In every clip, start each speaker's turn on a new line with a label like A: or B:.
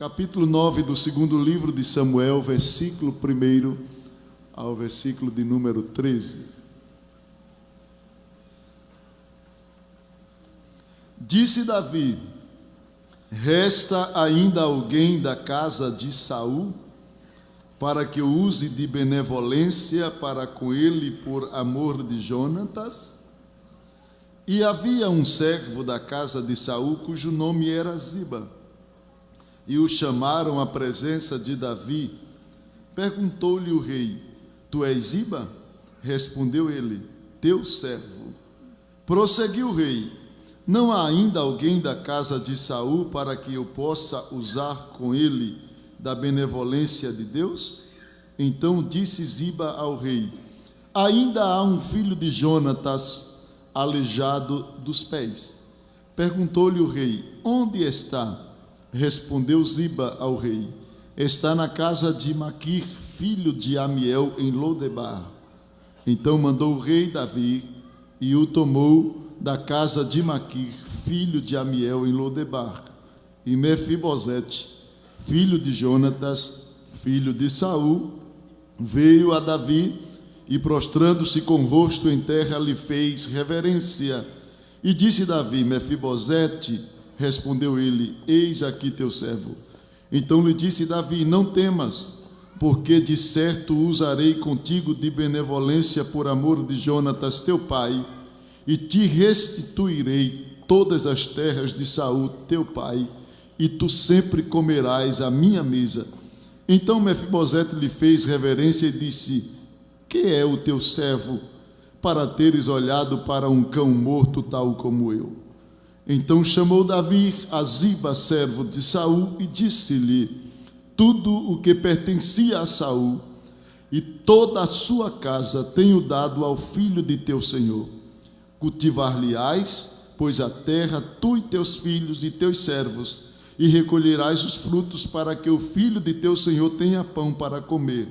A: capítulo 9 do segundo livro de Samuel, versículo 1 ao versículo de número 13. Disse Davi: resta ainda alguém da casa de Saul, para que eu use de benevolência para com ele por amor de Jonatas? E havia um servo da casa de Saul, cujo nome era Ziba, e o chamaram à presença de Davi. Perguntou-lhe o rei: tu és Ziba? Respondeu ele: teu servo. Prosseguiu o rei: não há ainda alguém da casa de Saul para que eu possa usar com ele da benevolência de Deus? Então disse Ziba ao rei: ainda há um filho de Jonatas, aleijado dos pés. Perguntou-lhe o rei: onde está? Respondeu Ziba ao rei: está na casa de Maquir, filho de Amiel, em Lodebar. Então mandou o rei Davi e o tomou da casa de Maquir, filho de Amiel, em Lodebar. E Mefibosete, filho de Jonatas, filho de Saul, veio a Davi e, prostrando-se com o rosto em terra, lhe fez reverência. E disse Davi: Mefibosete. Respondeu ele: eis aqui teu servo. Então lhe disse Davi: não temas, porque de certo usarei contigo de benevolência por amor de Jonatas teu pai, e te restituirei todas as terras de Saul teu pai, e tu sempre comerás à minha mesa. Então Mefibosete lhe fez reverência e disse: que é o teu servo, para teres olhado para um cão morto tal como eu? Então chamou Davi a Ziba, servo de Saul, e disse-lhe: tudo o que pertencia a Saul e toda a sua casa tenho dado ao filho de teu senhor. Cultivar-lhe-ás, pois a terra, tu e teus filhos e teus servos, e recolherás os frutos, para que o filho de teu senhor tenha pão para comer.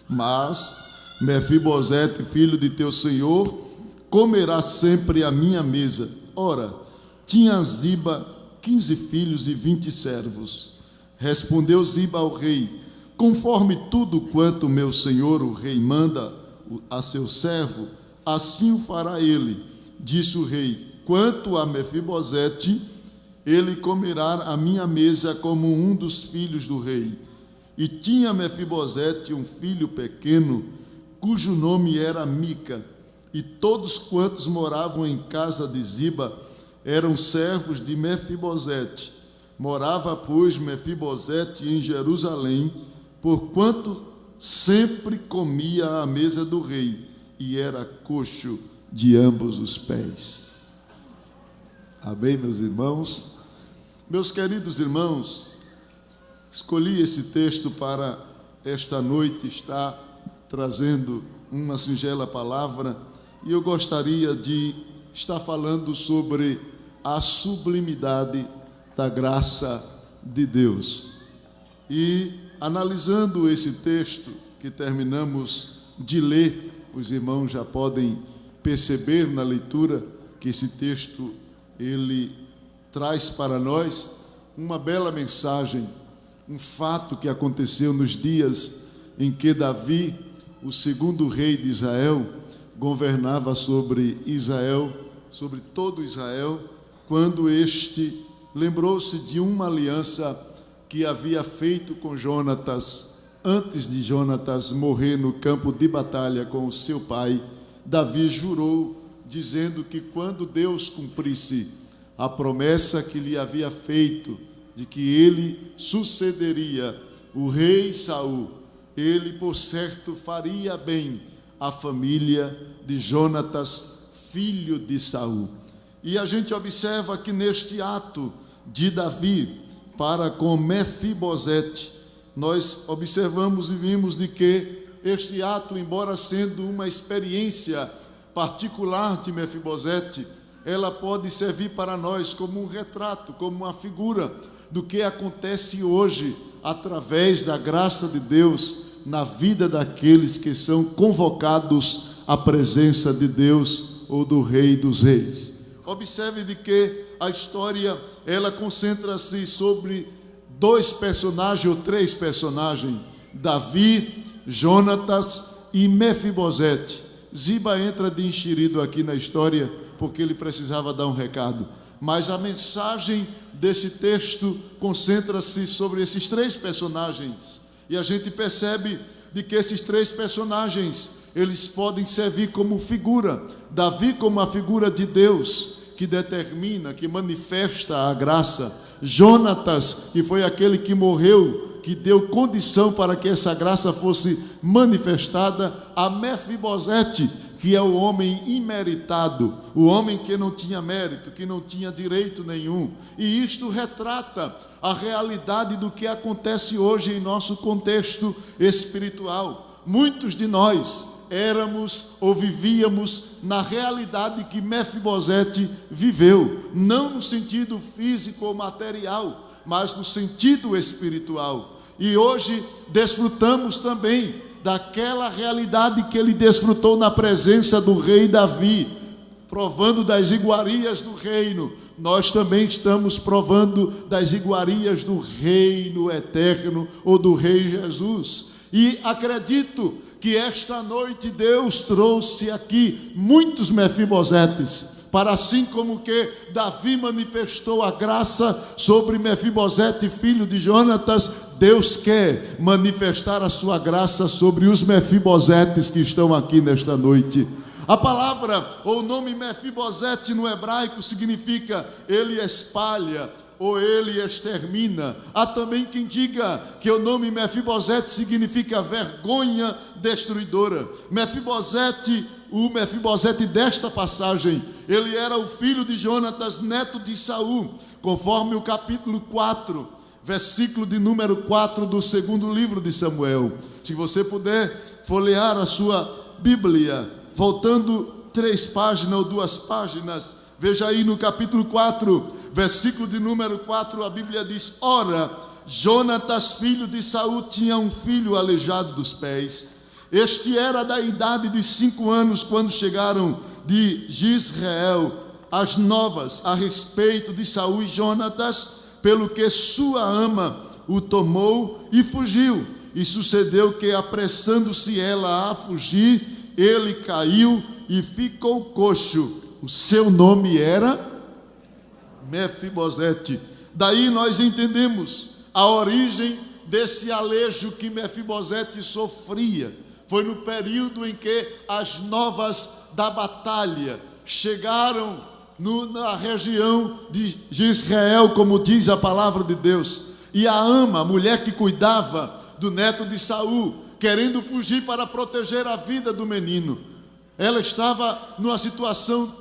A: Mas Mefibosete, filho de teu senhor, comerá sempre à minha mesa. Ora, tinha Ziba 15 filhos e 20 servos. Respondeu Ziba ao rei: conforme tudo quanto meu senhor o rei manda a seu servo, assim o fará ele. Disse o rei: quanto a Mefibosete, ele comerá à minha mesa como um dos filhos do rei. E tinha Mefibosete um filho pequeno, cujo nome era Mica, e todos quantos moravam em casa de Ziba eram servos de Mefibosete. Morava, pois, Mefibosete em Jerusalém, porquanto sempre comia à mesa do rei, e era coxo de ambos os pés. Amém, meus irmãos? Meus queridos irmãos, escolhi esse texto para esta noite estar trazendo uma singela palavra, e eu gostaria de estar falando sobre a sublimidade da graça de Deus. E analisando esse texto que terminamos de ler, os irmãos já podem perceber na leitura que esse texto ele traz para nós uma bela mensagem, um fato que aconteceu nos dias em que Davi, o segundo rei de Israel, governava sobre Israel, sobre todo Israel, quando este lembrou-se de uma aliança que havia feito com Jonatas, antes de Jonatas morrer no campo de batalha com o seu pai. Davi jurou, dizendo que quando Deus cumprisse a promessa que lhe havia feito, de que ele sucederia o rei Saul, ele, por certo, faria bem à família de Jonatas, filho de Saul. E a gente observa que neste ato de Davi para com Mefibosete, nós observamos e vimos de que este ato, embora sendo uma experiência particular de Mefibosete, ela pode servir para nós como um retrato, como uma figura do que acontece hoje através da graça de Deus na vida daqueles que são convocados à presença de Deus ou do Rei dos Reis. Observe de que a história, ela concentra-se sobre dois personagens ou três personagens: Davi, Jonatas e Mefibosete. Ziba entra de enxerido aqui na história porque ele precisava dar um recado, mas a mensagem desse texto concentra-se sobre esses três personagens, e a gente percebe de que esses três personagens, eles podem servir como figura. Davi como a figura de Deus, que determina, que manifesta a graça. Jonatas, que foi aquele que morreu, que deu condição para que essa graça fosse manifestada. A Mefibosete, que é o homem imeritado, o homem que não tinha mérito, que não tinha direito nenhum. E isto retrata a realidade do que acontece hoje em nosso contexto espiritual. Muitos de nós éramos ou vivíamos na realidade que Mefibosete viveu, não no sentido físico ou material, mas no sentido espiritual. E hoje desfrutamos também daquela realidade que ele desfrutou na presença do rei Davi, provando das iguarias do reino. Nós também estamos provando das iguarias do reino eterno, ou do rei Jesus. E acredito que esta noite Deus trouxe aqui muitos Mefibosetes, para assim como que Davi manifestou a graça sobre Mefibosete, filho de Jonatas, Deus quer manifestar a sua graça sobre os Mefibosetes que estão aqui nesta noite. A palavra ou o nome Mefibosete no hebraico significa ele espalha ou ele extermina. Há também quem diga que o nome Mefibosete significa vergonha destruidora. Mefibosete, o Mefibosete desta passagem, ele era o filho de Jonatas, neto de Saul, conforme o capítulo 4, versículo de número 4 do segundo livro de Samuel. Se você puder folhear a sua Bíblia, voltando 3 páginas ou 2 páginas, veja aí no capítulo 4, versículo de número 4, a Bíblia diz: ora, Jonatas, filho de Saul, tinha um filho aleijado dos pés. Este era da idade de 5 anos, quando chegaram de Jezreel as novas a respeito de Saul e Jonatas, pelo que sua ama o tomou e fugiu. E sucedeu que, apressando-se ela a fugir, ele caiu e ficou coxo. O seu nome era Mefibosete. Daí nós entendemos a origem desse alejo que Mefibosete sofria. Foi no período em que as novas da batalha chegaram na região de Israel, como diz a palavra de Deus. E a ama, a mulher que cuidava do neto de Saul, querendo fugir para proteger a vida do menino, ela estava numa situação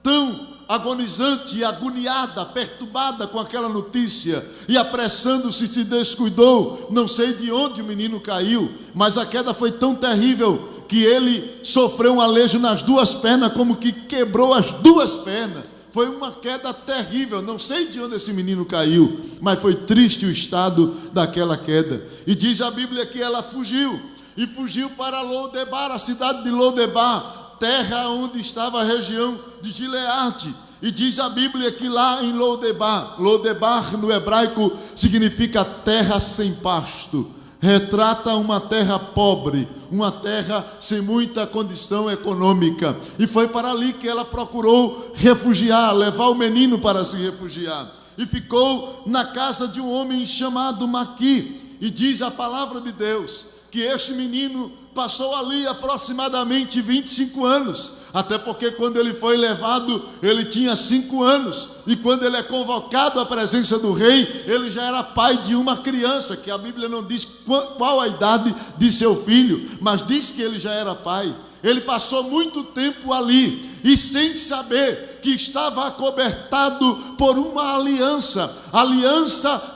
A: tão agonizante e agoniada, perturbada com aquela notícia, e apressando-se se descuidou. Não sei de onde o menino caiu, mas a queda foi tão terrível que ele sofreu um alejo nas 2 pernas, como que quebrou as 2 pernas. Foi uma queda terrível. Não sei de onde esse menino caiu, mas foi triste o estado daquela queda. E diz a Bíblia que ela fugiu, e fugiu para Lodebar, a cidade de Lodebar, terra onde estava a região de Gileade. E diz a Bíblia que lá em Lodebar, Lodebar no hebraico significa terra sem pasto, retrata uma terra pobre, uma terra sem muita condição econômica. E foi para ali que ela procurou refugiar, levar o menino para se refugiar, e ficou na casa de um homem chamado Maqui. E diz a palavra de Deus que este menino passou ali aproximadamente 25 anos, até porque quando ele foi levado, ele tinha 5 anos, e quando ele é convocado à presença do rei, ele já era pai de uma criança, que a Bíblia não diz qual a idade de seu filho, mas diz que ele já era pai. Ele passou muito tempo ali, e sem saber que estava acobertado por uma aliança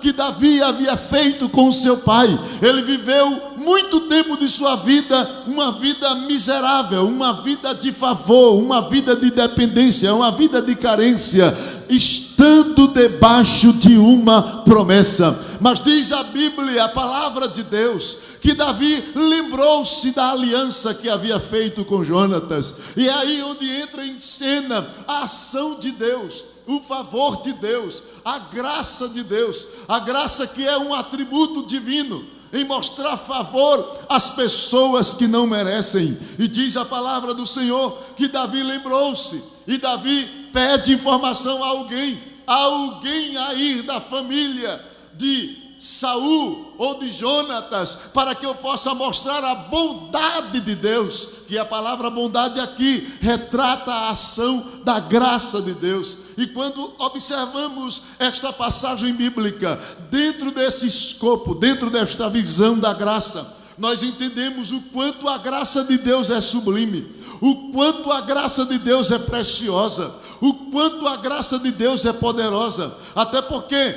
A: que Davi havia feito com seu pai. Ele viveu muito tempo de sua vida, uma vida miserável, uma vida de favor, uma vida de dependência, uma vida de carência, estando debaixo de uma promessa. Mas diz a Bíblia, a palavra de Deus, que Davi lembrou-se da aliança que havia feito com Jonatas. E é aí onde entra em cena a ação de Deus. o favor de Deus, a graça de Deus, a graça que é um atributo divino, em mostrar favor às pessoas que não merecem. E diz a palavra do Senhor que Davi lembrou-se, e Davi pede informação a alguém aí da família de Saul ou de Jonatas, para que eu possa mostrar a bondade de Deus, que a palavra bondade aqui retrata a ação da graça de Deus. E quando observamos esta passagem bíblica, dentro desse escopo, dentro desta visão da graça, nós entendemos o quanto a graça de Deus é sublime, o quanto a graça de Deus é preciosa, o quanto a graça de Deus é poderosa. Até porque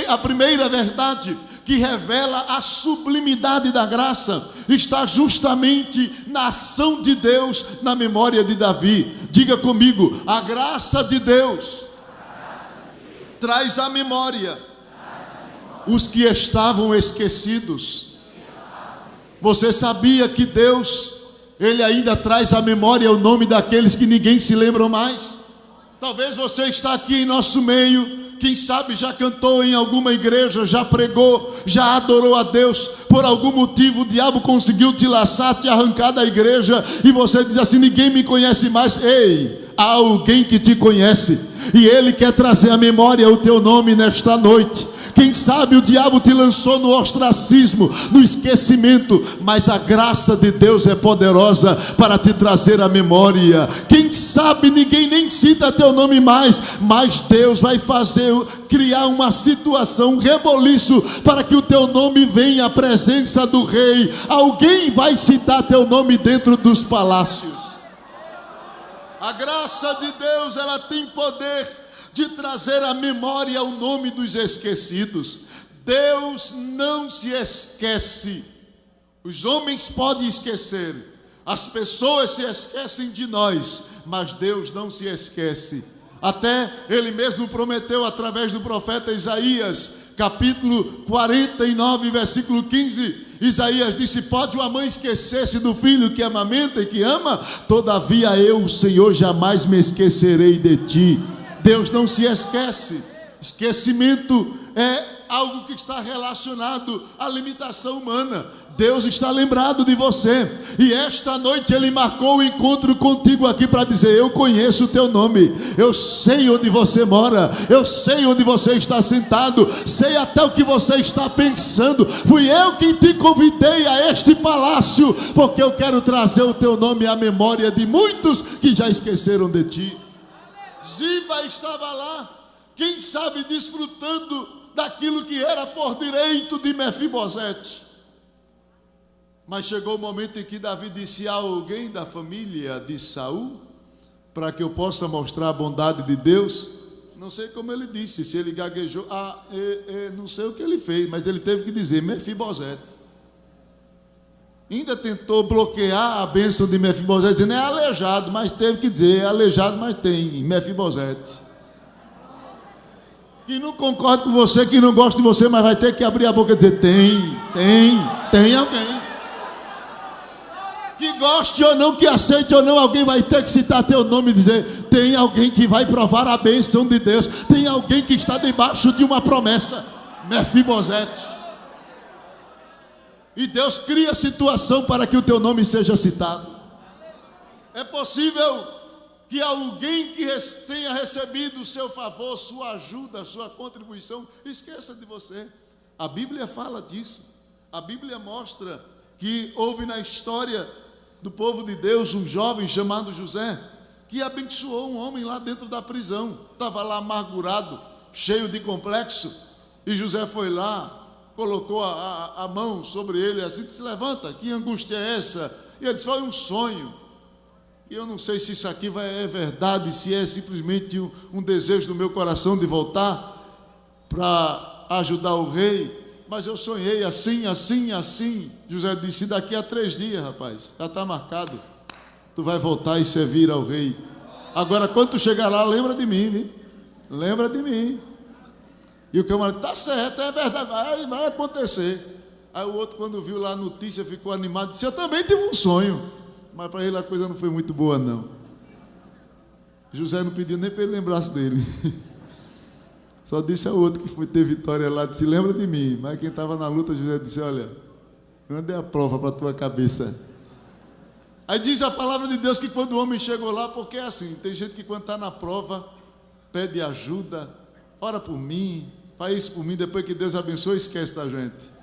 A: a primeira verdade que revela a sublimidade da graça está justamente na ação de Deus na memória de Davi. Diga comigo: a graça de Deus traz à memória os que estavam esquecidos. Você sabia que Deus, Ele ainda traz à memória o nome daqueles que ninguém se lembra mais? Talvez você está aqui em nosso meio, quem sabe já cantou em alguma igreja, já pregou, já adorou a Deus. Por algum motivo o diabo conseguiu te laçar, te arrancar da igreja, e você diz assim: ninguém me conhece mais. Ei, há alguém que te conhece, e Ele quer trazer à memória o teu nome nesta noite. Quem sabe o diabo te lançou no ostracismo, no esquecimento, mas a graça de Deus é poderosa para te trazer à memória. Quem sabe ninguém nem cita teu nome mais, mas Deus vai criar uma situação, um reboliço, para que o teu nome venha à presença do rei. Alguém vai citar teu nome dentro dos palácios. A graça de Deus, ela tem poder de trazer à memória o nome dos esquecidos. Deus não se esquece. Os homens podem esquecer, as pessoas se esquecem de nós, mas Deus não se esquece. Até Ele mesmo prometeu através do profeta Isaías, capítulo 49, versículo 15, Isaías disse: pode uma mãe esquecer-se do filho que amamenta e que ama? Todavia eu, o Senhor, jamais me esquecerei de ti. Deus não se esquece. Esquecimento é algo que está relacionado à limitação humana. Deus está lembrado de você, e esta noite Ele marcou o encontro contigo aqui para dizer: eu conheço o teu nome, eu sei onde você mora, eu sei onde você está sentado, sei até o que você está pensando. Fui eu quem te convidei a este palácio, porque eu quero trazer o teu nome à memória de muitos que já esqueceram de ti. Ziba estava lá, quem sabe desfrutando daquilo que era por direito de Mefibosete. Mas chegou o momento em que Davi disse: há alguém da família de Saul, para que eu possa mostrar a bondade de Deus? Não sei como ele disse, se ele gaguejou, não sei o que ele fez, mas ele teve que dizer Mefibosete. Ainda tentou bloquear a bênção de Mefibosete, dizendo: é aleijado, mas teve que dizer: é aleijado, mas tem Mefibosete. Que não concorda com você, que não gosta de você, mas vai ter que abrir a boca e dizer: tem alguém. Que goste ou não, que aceite ou não, alguém vai ter que citar teu nome e dizer: tem alguém que vai provar a bênção de Deus, tem alguém que está debaixo de uma promessa. Mefibosete. E Deus cria situação para que o teu nome seja citado. É possível que alguém que tenha recebido o seu favor, sua ajuda, sua contribuição, esqueça de você. A Bíblia fala disso. A Bíblia mostra que houve na história do povo de Deus um jovem chamado José, que abençoou um homem lá dentro da prisão. Estava lá amargurado, cheio de complexo, e José foi lá, colocou a mão sobre ele assim, disse: levanta, que angústia é essa? E ele disse: foi um sonho. E eu não sei se isso aqui é verdade, se é simplesmente um desejo do meu coração de voltar para ajudar o rei, mas eu sonhei assim. José disse: daqui a 3 dias, rapaz, já está marcado, tu vai voltar e servir ao rei. Agora, quando tu chegar lá, lembra de mim, viu? Lembra de mim. E o camarada: tá certo, é verdade, vai acontecer. Aí o outro, quando viu lá a notícia, ficou animado, disse: eu também tive um sonho. Mas para ele a coisa não foi muito boa, não. José não pediu nem para ele lembrar-se dele. Só disse ao outro que foi ter vitória lá, disse, lembra de mim. Mas quem estava na luta, José disse, olha, mandei a prova para a tua cabeça. Aí diz a palavra de Deus que quando o homem chegou lá, porque é assim, tem gente que quando está na prova, pede ajuda, ora por mim, faz isso por mim, depois que Deus abençoa, esquece da gente.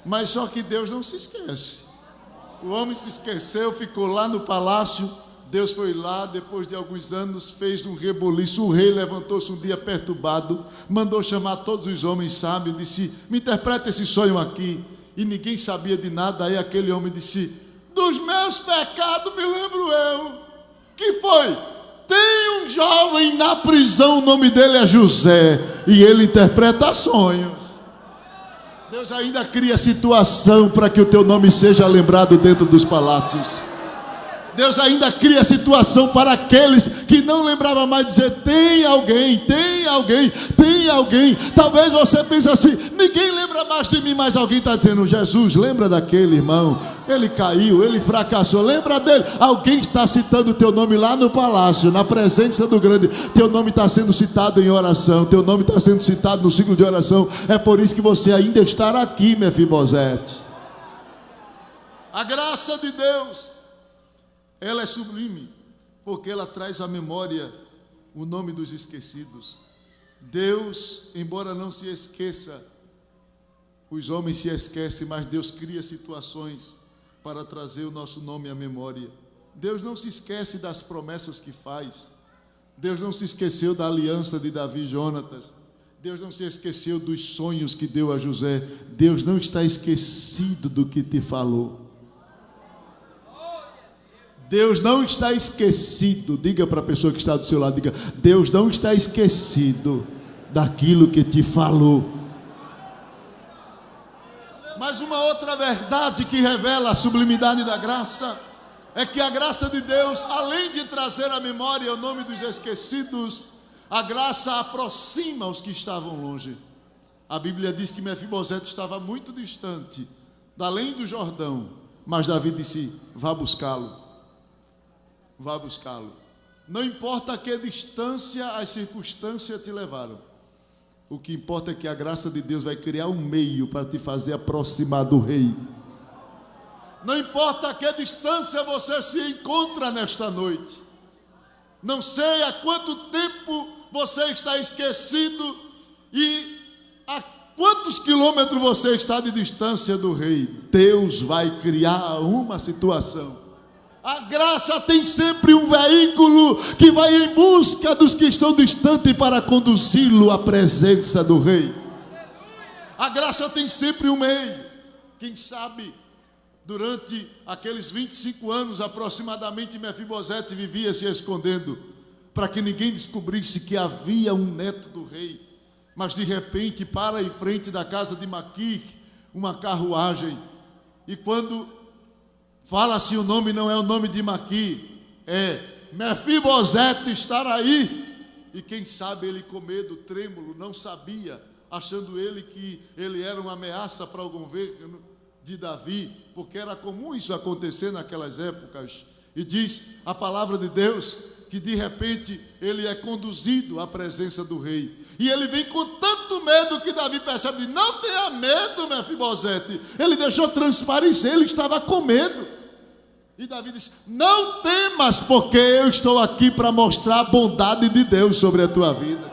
A: Mas só que Deus não se esquece. O homem se esqueceu, ficou lá no palácio. Deus foi lá, depois de alguns anos, fez um reboliço. O rei levantou-se um dia perturbado, mandou chamar todos os homens sábios, disse, me interpreta esse sonho aqui. E ninguém sabia de nada. Aí aquele homem disse, dos meus pecados me lembro eu. Que foi? Tem um jovem na prisão, o nome dele é José, e ele interpreta sonhos. Deus ainda cria situação para que o teu nome seja lembrado dentro dos palácios. Deus ainda cria situação para aqueles que não lembravam mais, dizer, tem alguém, tem alguém, tem alguém. Talvez você pense assim, ninguém lembra mais de mim, mas alguém está dizendo, Jesus, lembra daquele irmão, ele caiu, ele fracassou, lembra dele. Alguém está citando o teu nome lá no palácio, na presença do grande. Teu nome está sendo citado em oração, teu nome está sendo citado no ciclo de oração. É por isso que você ainda está aqui, Mefibosete. A graça de Deus, ela é sublime, porque ela traz à memória o nome dos esquecidos. Deus, embora não se esqueça, os homens se esquecem, mas Deus cria situações para trazer o nosso nome à memória. Deus não se esquece das promessas que faz. Deus não se esqueceu da aliança de Davi e Jonatas. Deus não se esqueceu dos sonhos que deu a José. Deus não está esquecido do que te falou. Deus não está esquecido. Diga para a pessoa que está do seu lado, diga, Deus não está esquecido daquilo que te falou. Mas uma outra verdade que revela a sublimidade da graça é que a graça de Deus, além de trazer à memória o nome dos esquecidos, a graça aproxima os que estavam longe. A Bíblia diz que Mefibosete estava muito distante, além do Jordão, mas Davi disse, vá buscá-lo. Vá buscá-lo. Não importa a que distância as circunstâncias te levaram. O que importa é que a graça de Deus vai criar um meio para te fazer aproximar do rei. Não importa a que distância você se encontra nesta noite. Não sei há quanto tempo você está esquecido e a quantos quilômetros você está de distância do rei. Deus vai criar uma situação. A graça tem sempre um veículo que vai em busca dos que estão distantes para conduzi-lo à presença do rei. A graça tem sempre um meio. Quem sabe, durante aqueles 25 anos aproximadamente, Mefibosete vivia se escondendo, para que ninguém descobrisse que havia um neto do rei. Mas de repente, para em frente da casa de Maquir, uma carruagem, e quando fala-se o nome, não é o nome de Maquir, é Mefibosete estar aí. E quem sabe ele com medo, trêmulo, não sabia, achando ele que ele era uma ameaça para o governo de Davi, porque era comum isso acontecer naquelas épocas. E diz a palavra de Deus que de repente ele é conduzido à presença do rei. E ele vem com tanto medo que Davi percebe, não tenha medo, Mefibosete. Ele deixou transparecer, ele estava com medo. E Davi disse, não temas, porque eu estou aqui para mostrar a bondade de Deus sobre a tua vida.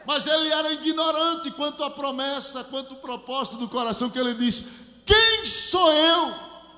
A: Mas ele era ignorante quanto à promessa, quanto ao propósito do coração, que ele disse, quem sou eu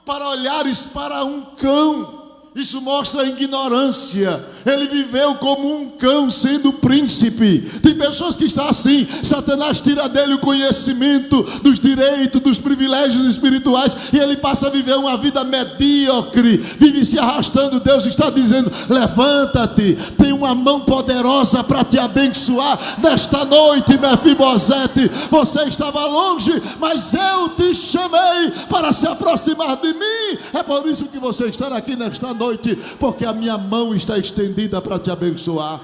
A: para olhares para um cão? Isso mostra a ignorância. Ele viveu como um cão sendo príncipe. Tem pessoas que estão assim. Satanás tira dele o conhecimento dos direitos, dos privilégios espirituais, e ele passa a viver uma vida medíocre, vive se arrastando. Deus está dizendo, levanta-te, tem uma mão poderosa para te abençoar nesta noite. Mefibosete, você estava longe, mas eu te chamei para se aproximar de mim. É por isso que você está aqui nesta noite, porque a minha mão está estendida para te abençoar.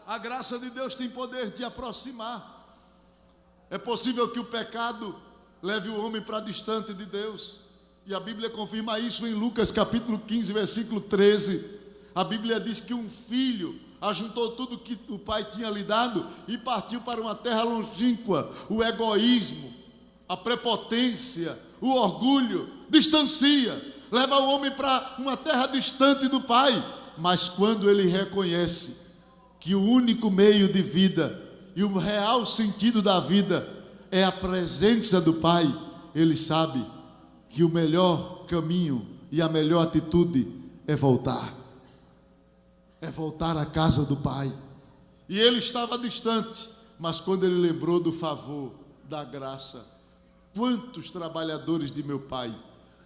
A: A graça de Deus tem poder de aproximar. É possível que o pecado leve o homem para distante de Deus, E a Bíblia confirma isso em Lucas capítulo 15, versículo 13. A Bíblia diz que um filho ajuntou tudo que o pai tinha lhe dado e partiu para uma terra longínqua. O egoísmo, a prepotência, o orgulho distancia, leva o homem para uma terra distante do pai. Mas quando ele reconhece que o único meio de vida e o real sentido da vida é a presença do pai, ele sabe que o melhor caminho e a melhor atitude é voltar à casa do pai. E ele estava distante, mas quando ele lembrou do favor, da graça, quantos trabalhadores de meu pai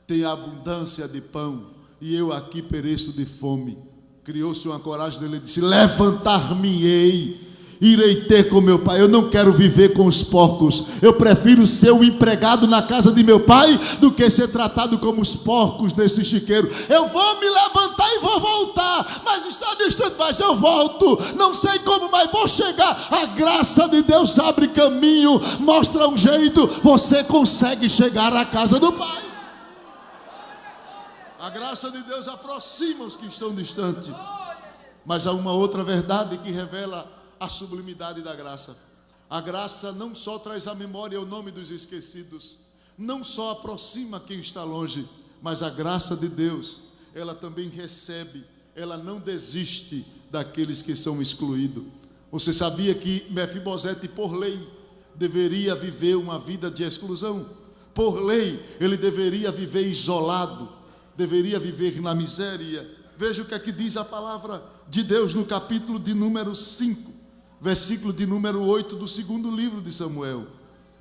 A: têm abundância de pão e eu aqui pereço de fome? Criou-se uma coragem dele e disse: levantar-me-ei, irei ter com meu pai. Eu não quero viver com os porcos. Eu prefiro ser um empregado na casa de meu pai do que ser tratado como os porcos desse chiqueiro. Eu vou me levantar e vou voltar, mas está distante, mas eu volto. Não sei como, mas vou chegar. A graça de Deus abre caminho, mostra um jeito. Você consegue chegar à casa do pai. A graça de Deus aproxima os que estão distantes. Mas há uma outra verdade que revela a sublimidade da graça. A graça não só traz à memória o nome dos esquecidos, não só aproxima quem está longe, mas a graça de Deus, ela também recebe, ela não desiste daqueles que são excluídos. Você sabia que Mefibosete, por lei, deveria viver uma vida de exclusão? Por lei, ele deveria viver isolado, deveria viver na miséria. Veja o que é que diz a palavra de Deus no capítulo de número 5, versículo de número 8 do segundo livro de Samuel.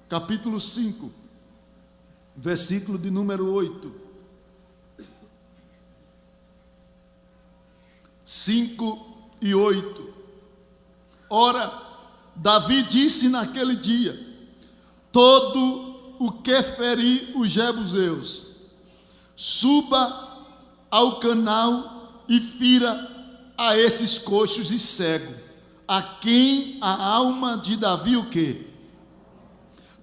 A: Capítulo 5, versículo de número 8. 5 e 8. Ora, Davi disse naquele dia: todo o que ferir os jebuseus, suba ao canal e fira a esses coxos e cego, a quem a alma de Davi o quê?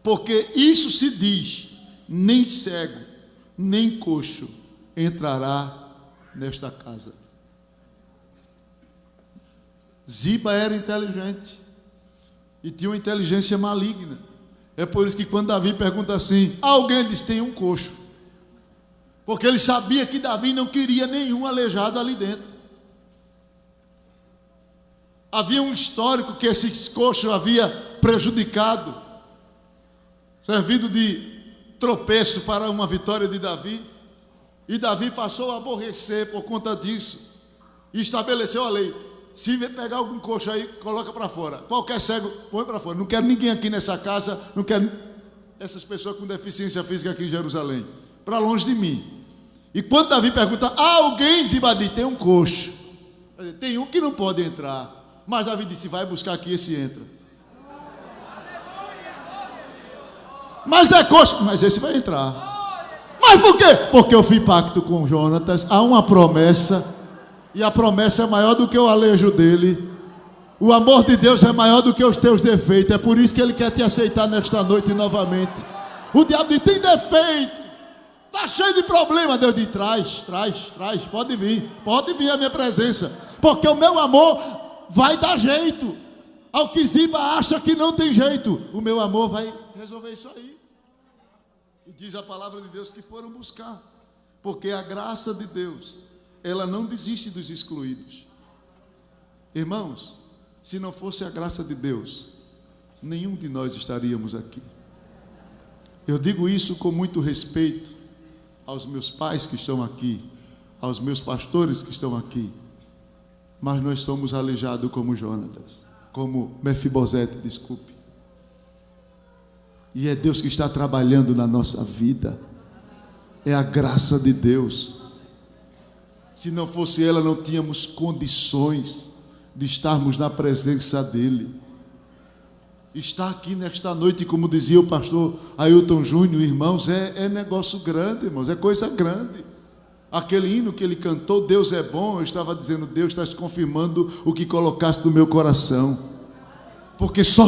A: Porque isso se diz: nem cego, nem coxo entrará nesta casa. Ziba era inteligente e tinha uma inteligência maligna. É por isso que quando Davi pergunta assim, alguém diz: tem um coxo. Porque ele sabia que Davi não queria nenhum aleijado ali dentro. Havia um histórico que esse coxo havia prejudicado, servido de tropeço para uma vitória de Davi. E Davi passou a aborrecer por conta disso. E estabeleceu a lei: se pegar algum coxo aí, coloca para fora. Qualquer cego, põe para fora. Não quero ninguém aqui nessa casa, não quero essas pessoas com deficiência física aqui em Jerusalém, para longe de mim. E quando Davi pergunta, alguém, Ziba diz: tem um coxo. Tem um que não pode entrar. Mas Davi disse: vai buscar aqui, esse entra. Mas é coxo, mas esse vai entrar. Mas por quê? Porque eu fiz pacto com Jonatas, há uma promessa, e a promessa é maior do que o alejo dele. O amor de Deus é maior do que os teus defeitos. É por isso que ele quer te aceitar nesta noite novamente. O diabo diz: tem defeito, está cheio de problema. Deus diz: traz, pode vir à minha presença, porque o meu amor vai dar jeito. Ao que Ziba acha que não tem jeito, o meu amor vai resolver isso aí. E diz a palavra de Deus que foram buscar, porque a graça de Deus, ela não desiste dos excluídos. Irmãos, se não fosse a graça de Deus, nenhum de nós estaríamos aqui. Eu digo isso com muito respeito aos meus pais que estão aqui, aos meus pastores que estão aqui, mas nós somos aleijados como Jonatas, como Mefibosete, desculpe. E é Deus que está trabalhando na nossa vida, é a graça de Deus. Se não fosse ela, não tínhamos condições de estarmos na presença dele. Estar aqui nesta noite, como dizia o pastor Ailton Júnior, irmãos, é negócio grande, irmãos, é coisa grande. Aquele hino que ele cantou, Deus é bom, eu estava dizendo: Deus está confirmando o que colocaste no meu coração. Porque só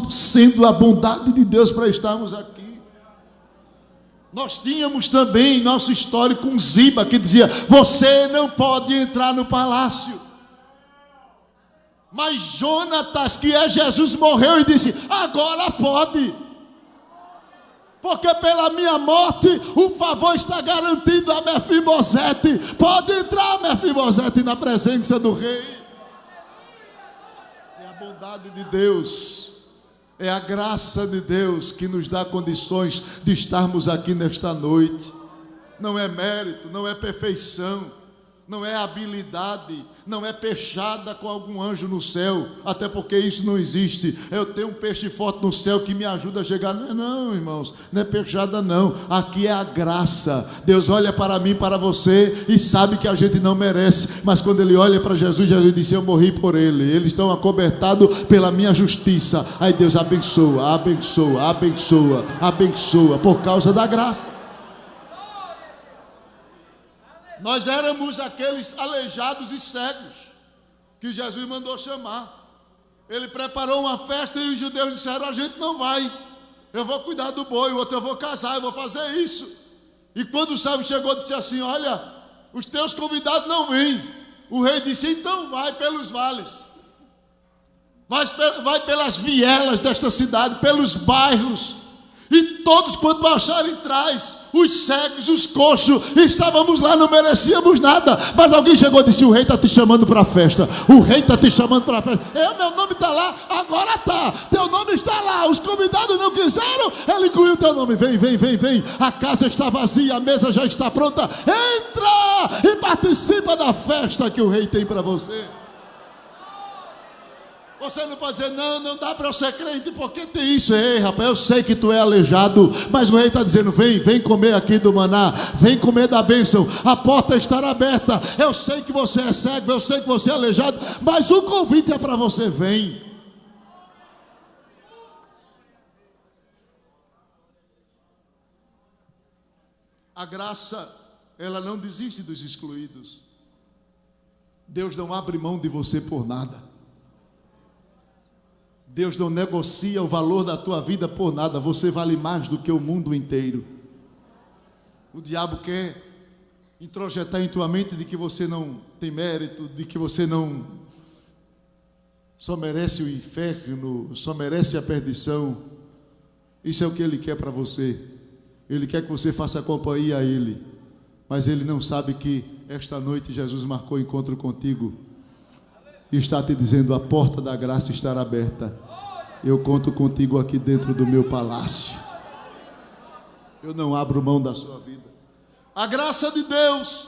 A: sendo a bondade de Deus para estarmos aqui. Nós tínhamos também nosso histórico um Ziba que dizia: você não pode entrar no palácio. Mas Jonatas, que é Jesus, morreu e disse: agora pode. Porque pela minha morte o favor está garantido a Mefibosete. Pode entrar, Mefibosete, na presença do rei. É a bondade de Deus, é a graça de Deus que nos dá condições de estarmos aqui nesta noite. Não é mérito, não é perfeição, não é habilidade, não é peixada com algum anjo no céu, até porque isso não existe. Eu tenho um peixe forte no céu que me ajuda a chegar. Não, irmãos, não é peixada não. Aqui é a graça. Deus olha para mim, para você, e sabe que a gente não merece, mas quando Ele olha para Jesus, Jesus disse: eu morri por Ele, eles estão acobertados pela minha justiça. Aí Deus abençoa, abençoa, abençoa, abençoa, por causa da graça. Nós éramos aqueles aleijados e cegos que Jesus mandou chamar. Ele preparou uma festa e os judeus disseram: a gente não vai, eu vou cuidar do boi, o outro eu vou casar, eu vou fazer isso. E quando o servo chegou, disse assim: olha, os teus convidados não vêm. O rei disse: então vai pelos vales, vai pelas vielas desta cidade, pelos bairros, e todos quanto acharem traz. Os cegos, os coxos, estávamos lá, não merecíamos nada, mas alguém chegou e disse: o rei está te chamando para a festa, o rei está te chamando para a festa. Meu nome está lá, agora está, teu nome está lá, os convidados não quiseram, ele incluiu teu nome. Vem, vem, vem, vem, a casa está vazia, a mesa já está pronta, entra e participa da festa que o rei tem para você. Você não pode dizer: não dá para eu ser crente porque tem isso. Ei, rapaz, eu sei que tu é aleijado, mas o rei está dizendo: vem comer aqui do maná, vem comer da bênção, a porta estará aberta. Eu sei que você é cego, eu sei que você é aleijado, mas o convite é para você, vem. A graça, ela não desiste dos excluídos. Deus não abre mão de você por nada. Deus não negocia o valor da tua vida por nada. Você vale mais do que o mundo inteiro. O diabo quer introjetar em tua mente de que você não tem mérito, de que você não só merece o inferno, só merece a perdição. Isso é o que ele quer para você. Ele quer que você faça companhia a ele, mas ele não sabe que esta noite Jesus marcou encontro contigo e está te dizendo: a porta da graça estará aberta. Eu conto contigo aqui dentro do meu palácio. Eu não abro mão da sua vida. A graça de Deus,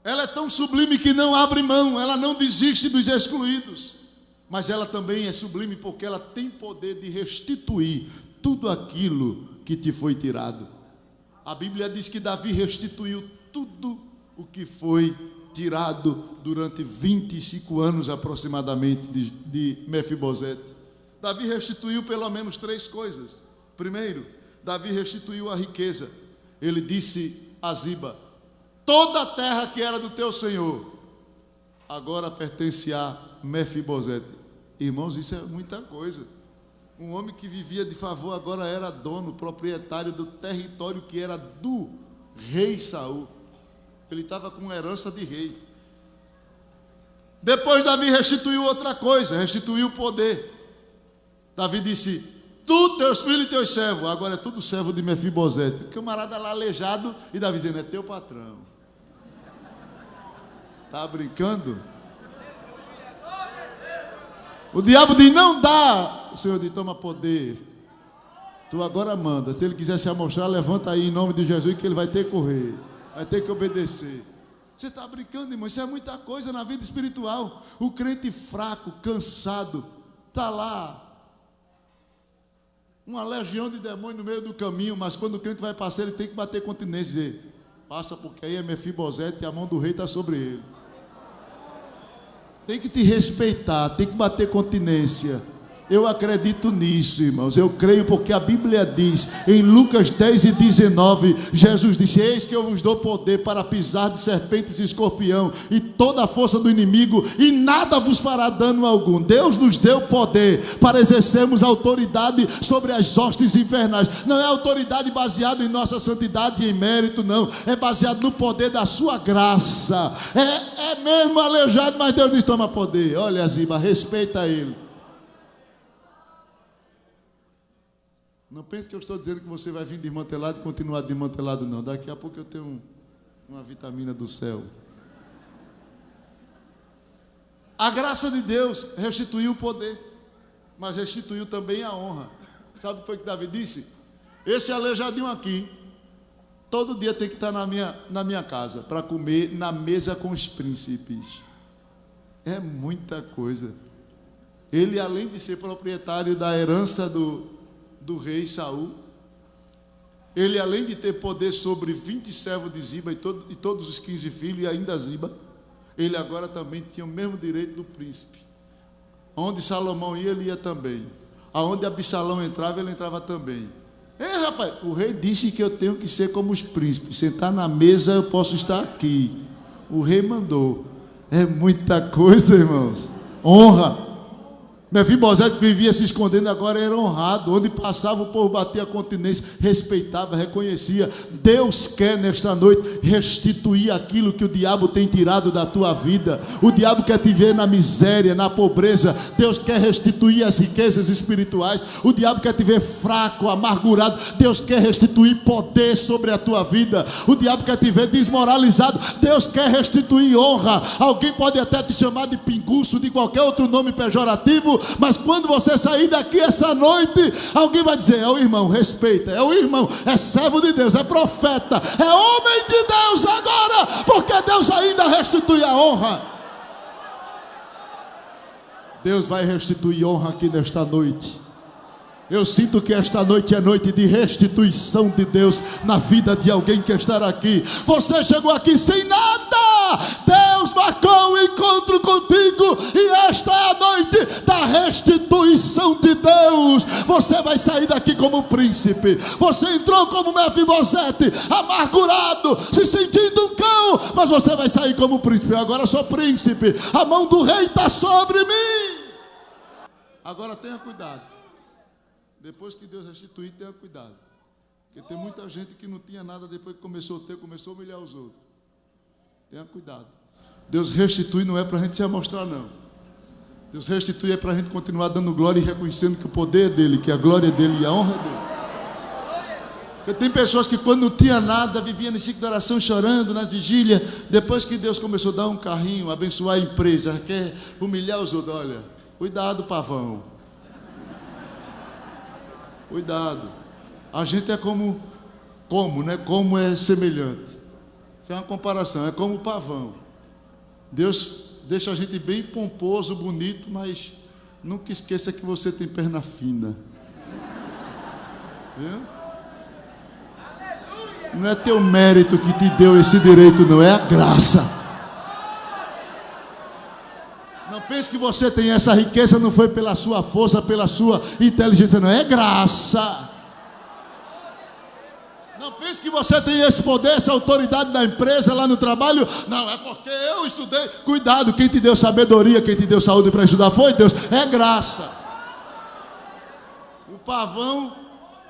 A: ela é tão sublime que não abre mão, ela não desiste dos excluídos, mas ela também é sublime porque ela tem poder de restituir tudo aquilo que te foi tirado. A Bíblia diz que Davi restituiu tudo o que foi tirado durante 25 anos aproximadamente de Mefibosete. Davi restituiu pelo menos 3 coisas. Primeiro, Davi restituiu a riqueza. Ele disse a Ziba: toda a terra que era do teu senhor agora pertence a Mefibosete. Irmãos, isso é muita coisa. Um homem que vivia de favor agora era dono, proprietário do território que era do rei Saul. Ele estava com herança de rei. Depois Davi restituiu outra coisa, restituiu o poder. Davi disse: tu, teus filhos e teus servos, agora é tudo servo de Mefibosete. O camarada lá aleijado, e Davi dizendo: é teu patrão. Está brincando? O diabo diz: não dá. O Senhor diz: toma poder, tu agora manda. Se ele quiser se amostrar, levanta aí em nome de Jesus, que ele vai ter que correr, vai ter que obedecer. Você está brincando, irmão? Isso é muita coisa na vida espiritual. O crente fraco, cansado, está lá, uma legião de demônios no meio do caminho, mas quando o crente vai passar, ele tem que bater continência e dizer: passa, porque aí é Mefibosete e a mão do rei está sobre ele. Tem que te respeitar, tem que bater continência. Eu acredito nisso, irmãos. Eu creio porque a Bíblia diz, em Lucas 10:19, Jesus disse: eis que eu vos dou poder para pisar de serpentes e escorpião e toda a força do inimigo, e nada vos fará dano algum. Deus nos deu poder para exercermos autoridade sobre as hostes infernais. Não é autoridade baseada em nossa santidade e em mérito, não. É baseado no poder da sua graça. É mesmo aleijado, mas Deus diz: toma poder. Olha, Ziba, respeita ele. Não pense que eu estou dizendo que você vai vir desmantelado e continuar desmantelado, não. Daqui a pouco eu tenho uma vitamina do céu. A graça de Deus restituiu o poder, mas restituiu também a honra. Sabe o que foi que Davi disse? Esse aleijadinho aqui, todo dia tem que estar na minha casa, para comer na mesa com os príncipes. É muita coisa. Ele, além de ser proprietário da herança do rei Saul, ele, além de ter poder sobre 20 servos de Ziba e todos os 15 filhos, e ainda Ziba, ele agora também tinha o mesmo direito do príncipe. Onde Salomão ia, ele ia também. Aonde Absalão entrava, ele entrava também. Ei, rapaz, o rei disse que eu tenho que ser como os príncipes, sentar na mesa, eu posso estar aqui. O rei mandou. É muita coisa, irmãos. Honra. Mefibosete vivia se escondendo, agora era honrado. Onde passava, o povo batia continência, respeitava, reconhecia. Deus quer nesta noite restituir aquilo que o diabo tem tirado da tua vida. O diabo quer te ver na miséria, na pobreza. Deus quer restituir as riquezas espirituais. O diabo quer te ver fraco, amargurado. Deus quer restituir poder sobre a tua vida. O diabo quer te ver desmoralizado. Deus quer restituir honra. Alguém pode até te chamar de pinguço, de qualquer outro nome pejorativo, mas quando você sair daqui essa noite, alguém vai dizer: é o irmão, respeita, é o irmão, é servo de Deus, é profeta, é homem de Deus agora, porque Deus ainda restitui a honra. Deus vai restituir honra aqui nesta noite. Eu sinto que esta noite é noite de restituição de Deus na vida de alguém que está aqui. Você chegou aqui sem nada, Deus marcou um encontro contigo, e esta é a noite da restituição de Deus. Você vai sair daqui como príncipe. Você entrou como Mefibosete, amargurado, se sentindo um cão, mas você vai sair como príncipe. Eu agora sou príncipe, a mão do rei está sobre mim. Agora tenha cuidado. Depois que Deus restituir, tenha cuidado. Porque tem muita gente que não tinha nada, depois que começou a ter, começou a humilhar os outros. Tenha cuidado. Deus restitui não é para a gente se amostrar, não. Deus restitui é para a gente continuar dando glória e reconhecendo que o poder é dele, que a glória é dele e a honra é dele. Porque tem pessoas que quando não tinha nada, viviam em ciclo de oração, chorando nas vigílias. Depois que Deus começou a dar um carrinho, abençoar a empresa, quer humilhar os outros. Olha, cuidado, pavão. Cuidado. A gente é como, né? Como é semelhante. Isso é uma comparação, é como o pavão. Deus deixa a gente bem pomposo, bonito, mas nunca esqueça que você tem perna fina. Viu? Não é teu mérito que te deu esse direito, não, é a graça. Não pense que você tem essa riqueza, não foi pela sua força, pela sua inteligência, não, é graça. Não pense que você tem esse poder, essa autoridade da empresa, lá no trabalho, não, é porque eu estudei. Cuidado, quem te deu sabedoria, quem te deu saúde para estudar foi Deus, é graça. O pavão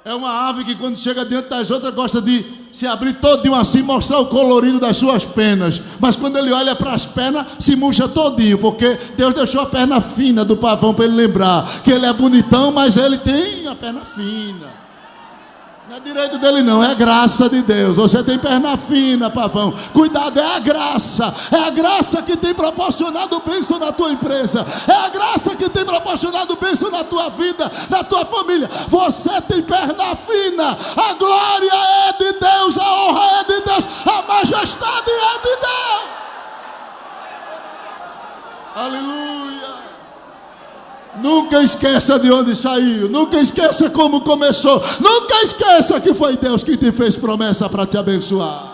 A: é uma ave que quando chega diante das outras gosta de se abrir todinho assim, mostrar o colorido das suas penas. Mas quando ele olha para as pernas, se murcha todinho, porque Deus deixou a perna fina do pavão para ele lembrar que ele é bonitão, mas ele tem a perna fina. Não é direito dele não, é a graça de Deus. Você tem perna fina, pavão. Cuidado, é a graça que tem proporcionado bênção na tua empresa. É a graça que tem proporcionado bênção na tua vida, na tua família. Você tem perna fina. A glória é de Deus, a honra é de Deus, a majestade é de Deus. Aleluia. Nunca esqueça de onde saiu, nunca esqueça como começou, nunca esqueça que foi Deus que te fez promessa para te abençoar.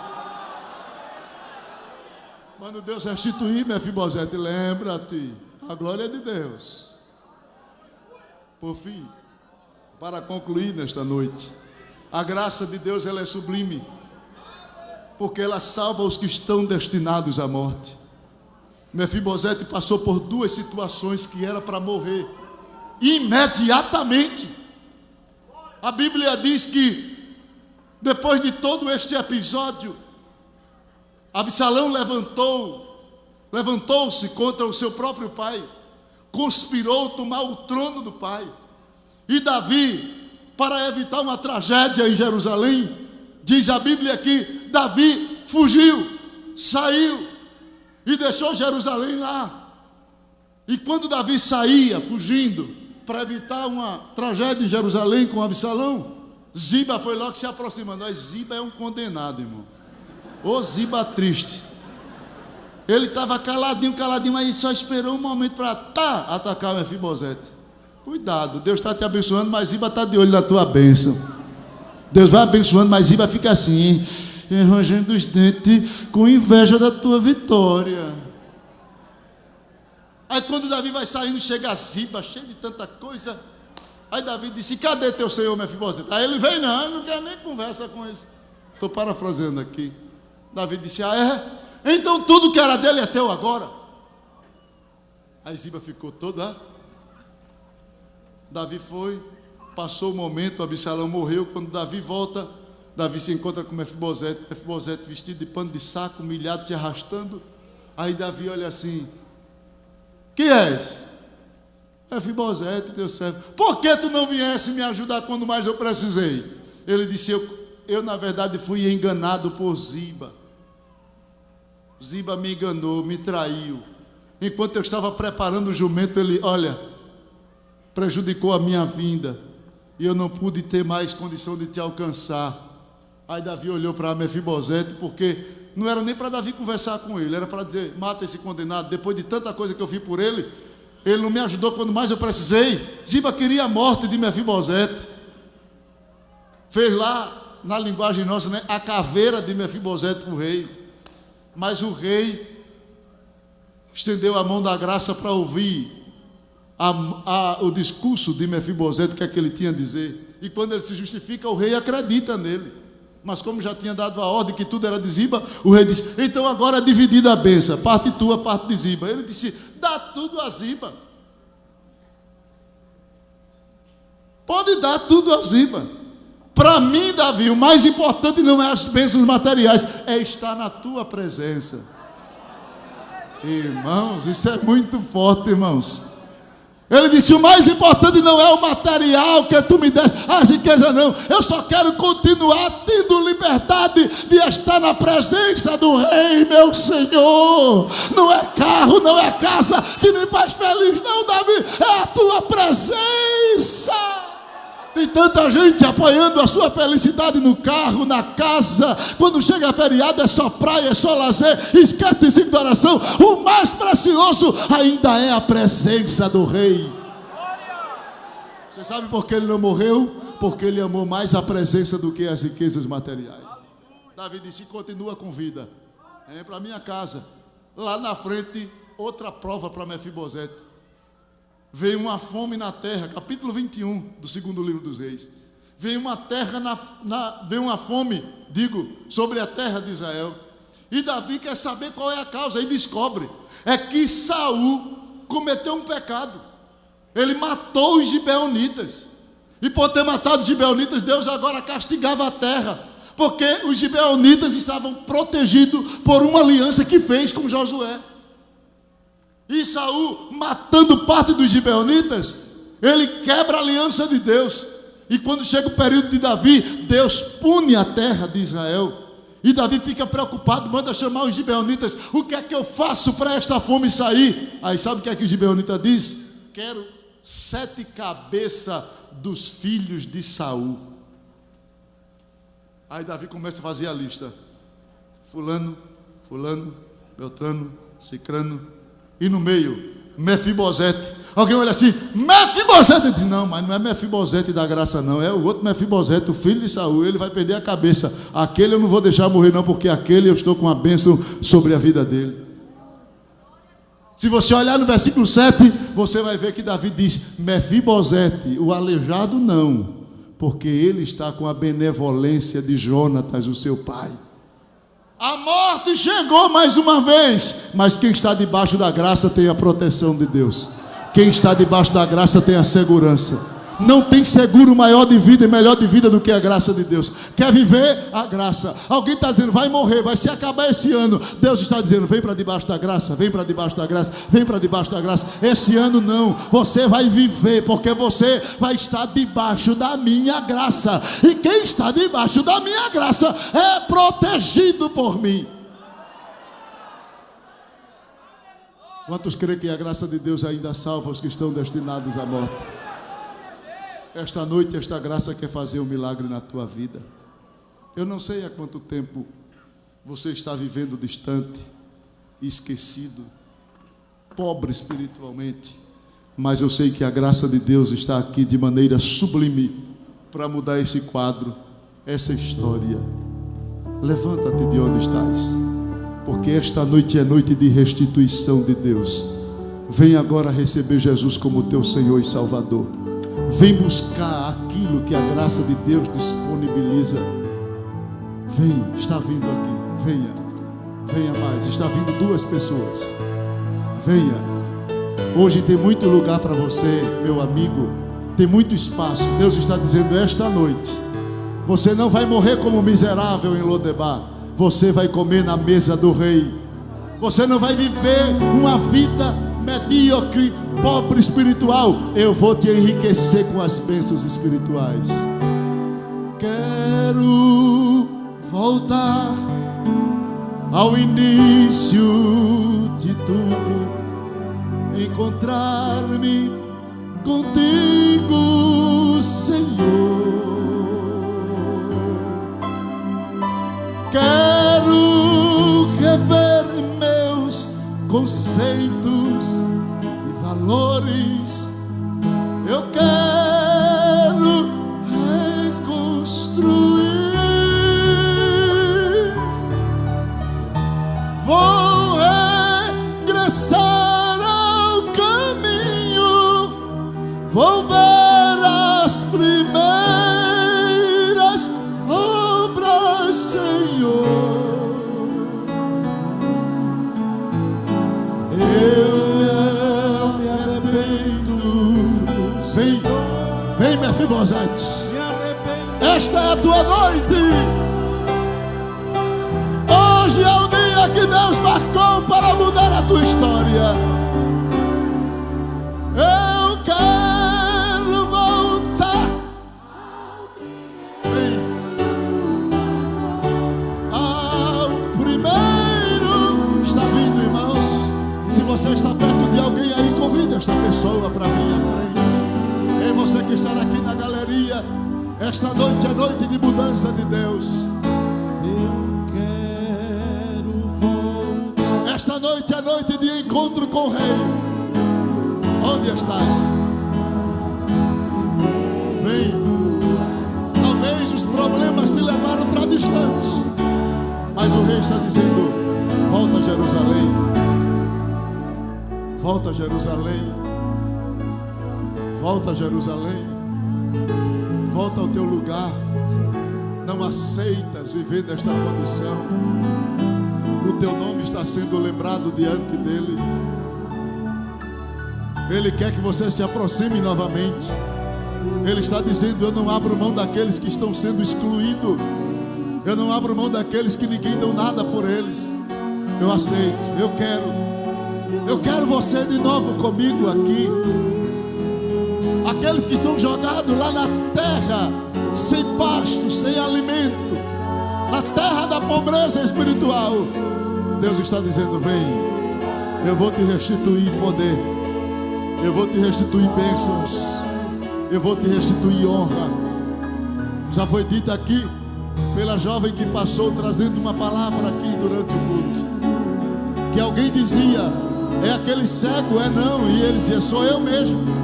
A: Quando Deus restituir, Mefibosete, lembra-te, a glória é de Deus. Por fim, para concluir nesta noite, a graça de Deus ela é sublime, porque ela salva os que estão destinados à morte. Mefibosete passou por duas situações que era para morrer imediatamente. A Bíblia diz que depois de todo este episódio, Absalão levantou-se contra o seu próprio pai, conspirou tomar o trono do pai. E Davi, para evitar uma tragédia em Jerusalém, diz a Bíblia que Davi fugiu, saiu e deixou Jerusalém lá. E quando Davi saía, fugindo, para evitar uma tragédia em Jerusalém com Absalão, Ziba foi logo se aproximando. Mas Ziba é um condenado, irmão. Ô Ziba triste. Ele estava caladinho, mas só esperou um momento para atacar o Mefibosete. Cuidado, Deus está te abençoando, mas Ziba está de olho na tua bênção. Deus vai abençoando, mas Ziba fica assim, arranjando os dentes, com inveja da tua vitória. Aí quando Davi vai saindo, chega a Ziba, cheio de tanta coisa. Aí Davi disse: cadê teu senhor Mefibosete? Aí ele vem: não quero nem conversa com ele. Estou parafraseando aqui. Davi disse: ah é? Então tudo que era dele é teu agora. Aí Ziba ficou toda. Davi foi, passou o momento, Absalão morreu. Quando Davi volta, Davi se encontra com Mefibosete. Mefibosete vestido de pano de saco, humilhado, se arrastando. Aí Davi olha assim: que és? Mefibosete, teu servo. Por que tu não viesse me ajudar quando mais eu precisei? Ele disse: eu na verdade fui enganado por Ziba. Ziba me enganou, me traiu. Enquanto eu estava preparando o jumento, ele, prejudicou a minha vinda, e eu não pude ter mais condição de te alcançar. Aí Davi olhou para Mefibosete, porque não era nem para Davi conversar com ele, era para dizer: mata esse condenado, depois de tanta coisa que eu fiz por ele, ele não me ajudou quando mais eu precisei. Ziba queria a morte de Mefibosete, fez lá, na linguagem nossa, né, a caveira de Mefibosete para o rei. Mas o rei estendeu a mão da graça para ouvir o discurso de Mefibosete, o que é que ele tinha a dizer. E quando ele se justifica, o rei acredita nele. Mas como já tinha dado a ordem que tudo era de Ziba, o rei disse: então agora é dividida a bênção, parte tua, parte de Ziba. Ele disse: dá tudo a Ziba. Pode dar tudo a Ziba. Para mim, Davi, o mais importante não é as bênçãos materiais, é estar na tua presença. Irmãos, isso é muito forte, irmãos. Ele disse: o mais importante não é o material que tu me deste, as riquezas não. Eu só quero continuar tendo liberdade de estar na presença do Rei, meu Senhor. Não é carro, não é casa que me faz feliz, não, Davi. É a tua presença. Tem tanta gente apoiando a sua felicidade no carro, na casa. Quando chega feriado é só praia, é só lazer, esquece de 5 de oração. O mais precioso ainda é a presença do Rei. Você sabe por que ele não morreu? Porque ele amou mais a presença do que as riquezas materiais. Davi disse: continua com vida, vem para minha casa. Lá na frente, outra prova para Mefibosete. Veio uma fome na terra, capítulo 21 do segundo livro dos Reis. Veio uma veio uma fome, sobre a terra de Israel. E Davi quer saber qual é a causa, e descobre: é que Saul cometeu um pecado. Ele matou os gibeonitas. E por ter matado os gibeonitas, Deus agora castigava a terra, porque os gibeonitas estavam protegidos por uma aliança que fez com Josué. E Saul, matando parte dos gibeonitas, ele quebra a aliança de Deus. E quando chega o período de Davi, Deus pune a terra de Israel. E Davi fica preocupado, manda chamar os gibeonitas: o que é que eu faço para esta fome sair? Aí sabe o que é que o gibeonita diz? Quero 7 cabeças dos filhos de Saul. Aí Davi começa a fazer a lista: fulano, Beltrano, Cicrano. E no meio, Mefibosete. Alguém olha assim: Mefibosete. Diz: não, mas não é Mefibosete da graça não, é o outro Mefibosete, o filho de Saul. Ele vai perder a cabeça. Aquele eu não vou deixar morrer não, porque aquele eu estou com a bênção sobre a vida dele. Se você olhar no versículo 7, você vai ver que Davi diz: Mefibosete, o aleijado não, porque ele está com a benevolência de Jonatas, o seu pai. A morte chegou mais uma vez, mas quem está debaixo da graça tem a proteção de Deus. Quem está debaixo da graça tem a segurança. Não tem seguro maior de vida e melhor de vida do que a graça de Deus. Quer viver a graça? Alguém está dizendo, vai morrer, vai se acabar esse ano. Deus está dizendo, vem para debaixo da graça, vem para debaixo da graça, vem para debaixo da graça. Esse ano não, você vai viver, porque você vai estar debaixo da minha graça. E quem está debaixo da minha graça é protegido por mim. Quantos creem que a graça de Deus ainda salva os que estão destinados à morte? Esta noite, esta graça quer fazer um milagre na tua vida. Eu não sei há quanto tempo você está vivendo distante, esquecido, pobre espiritualmente, mas eu sei que a graça de Deus está aqui de maneira sublime para mudar esse quadro, essa história. Levanta-te de onde estás, porque esta noite é noite de restituição de Deus. Vem agora receber Jesus como teu Senhor e Salvador. Vem buscar aquilo que a graça de Deus disponibiliza. Vem, está vindo aqui. Venha, venha mais. Está vindo 2 pessoas. Venha. Hoje tem muito lugar para você, meu amigo. Tem muito espaço. Deus está dizendo esta noite: você não vai morrer como miserável em Lodebar. Você vai comer na mesa do rei. Você não vai viver uma vida medíocre, pobre espiritual. Eu vou te enriquecer com as bênçãos espirituais. Quero voltar ao início de tudo, encontrar-me contigo, Senhor. Quero rever meus conceitos e valores. Eu quero reconstruir. Vou regressar ao caminho. Vou ver as primeiras obras, Senhor. Vem, Mefibosete. Esta é a tua noite. Hoje é o dia que Deus marcou para mudar a tua história. Eu quero voltar. Vem. Ao primeiro. Está vindo, irmãos. Se você está perto de alguém aí, convida esta pessoa para vir à frente. E você que está aqui na galeria, esta noite é noite de mudança de Deus. Eu quero voltar. Esta noite é noite de encontro com o Rei. Onde estás? Vem. Talvez os problemas te levaram para distante, mas o Rei está dizendo: volta a Jerusalém. Volta a Jerusalém. Volta a Jerusalém. Volta ao teu lugar. Não aceitas viver nesta condição. O teu nome está sendo lembrado diante dele. Ele quer que você se aproxime novamente. Ele está dizendo: eu não abro mão daqueles que estão sendo excluídos. Eu não abro mão daqueles que ninguém deu nada por eles. Eu aceito, eu quero você de novo comigo aqui. Aqueles que estão jogados lá na terra, sem pasto, sem alimento, na terra da pobreza espiritual, Deus está dizendo: vem, eu vou te restituir poder, eu vou te restituir bênçãos, eu vou te restituir honra. Já foi dito aqui pela jovem que passou trazendo uma palavra aqui durante o culto, que alguém dizia: é aquele cego? É não. E ele dizia: sou eu mesmo.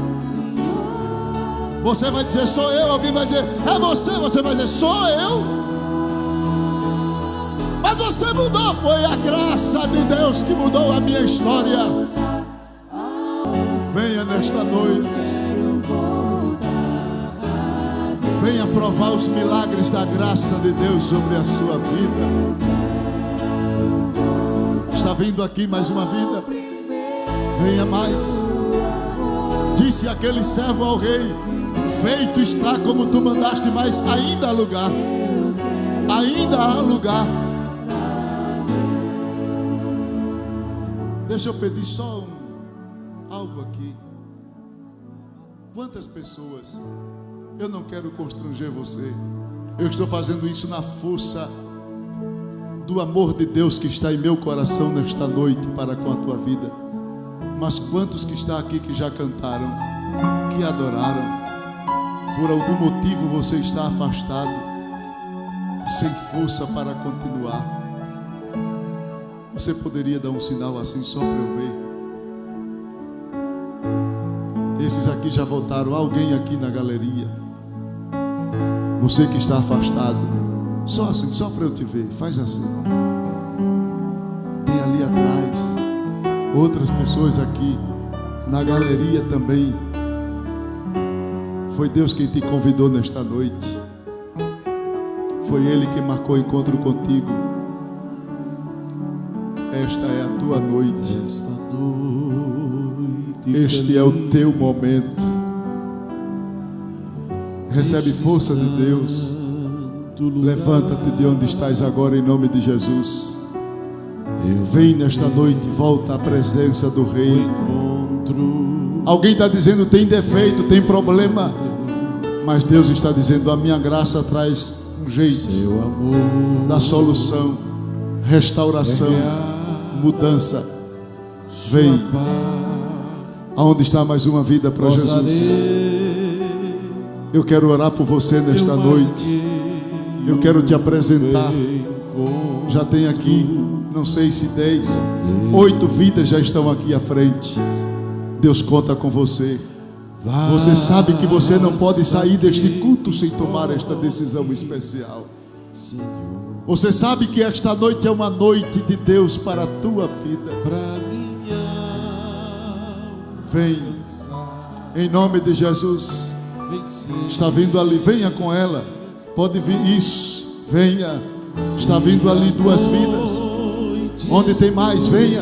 A: Você vai dizer: sou eu. Alguém vai dizer: é você. Você vai dizer: sou eu. Mas você mudou. Foi a graça de Deus que mudou a minha história. Venha nesta noite. Venha provar os milagres da graça de Deus sobre a sua vida. Está vindo aqui mais uma vida. Venha mais. Disse aquele servo ao rei: feito está como tu mandaste, mas ainda há lugar. Ainda há lugar. Deixa eu pedir só algo aqui. Quantas pessoas, eu não quero constranger você, eu estou fazendo isso na força do amor de Deus que está em meu coração nesta noite para com a tua vida. Mas quantos que estão aqui que já cantaram, que adoraram, por algum motivo você está afastado, sem força para continuar? Você poderia dar um sinal assim só para eu ver? Esses aqui já voltaram. Alguém aqui na galeria, você que está afastado, só assim, só para eu te ver, faz assim. Tem ali atrás outras pessoas aqui na galeria também. Foi Deus quem te convidou nesta noite. Foi Ele que marcou o encontro contigo. Esta é a tua noite. Este é o teu momento. Recebe força de Deus. Levanta-te de onde estás agora em nome de Jesus. Vem nesta noite, volta à presença do Rei. Alguém está dizendo tem defeito, tem problema, mas Deus está dizendo a minha graça traz um jeito, da solução, restauração, mudança. Vem. Aonde está mais uma vida para Jesus? Eu quero orar por você nesta noite. Eu quero te apresentar. Já tem aqui, não sei se 10, 8 vidas já estão aqui à frente. Deus conta com você. Você sabe que você não pode sair deste culto sem tomar esta decisão especial. Você sabe que esta noite é uma noite de Deus para a tua vida. Vem, em nome de Jesus. Está vindo ali, venha com ela. Pode vir, isso, venha. Está vindo ali 2 vidas. Onde tem mais, venha.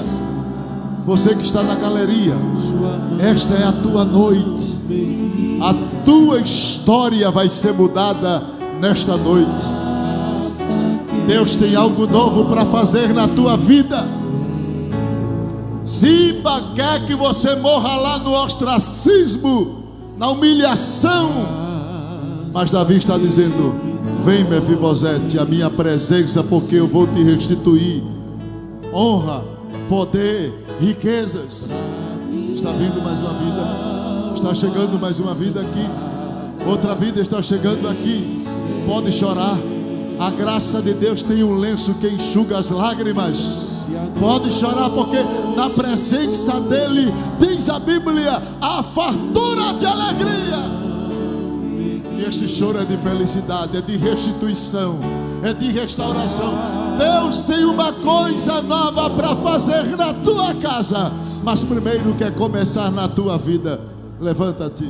A: Você que está na galeria, esta é a tua noite. A tua história vai ser mudada nesta noite. Deus tem algo novo para fazer na tua vida. Ziba quer que você morra lá no ostracismo, na humilhação. Mas Davi está dizendo: vem, Mefibosete, a minha presença, porque eu vou te restituir honra, poder, riquezas. Está vindo mais uma vida. Está chegando mais uma vida aqui. Outra vida está chegando aqui. Pode chorar. A graça de Deus tem um lenço que enxuga as lágrimas. Pode chorar, porque na presença dele, diz a Bíblia, há fartura de alegria. E este choro é de felicidade, é de restituição, é de restauração. Deus tem uma coisa nova para fazer na tua casa, mas primeiro quer começar na tua vida. Levanta-te,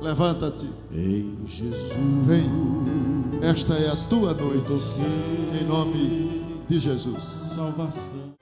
A: levanta-te. Em Jesus, vem. Esta é a tua noite, em nome de Jesus. Salvação.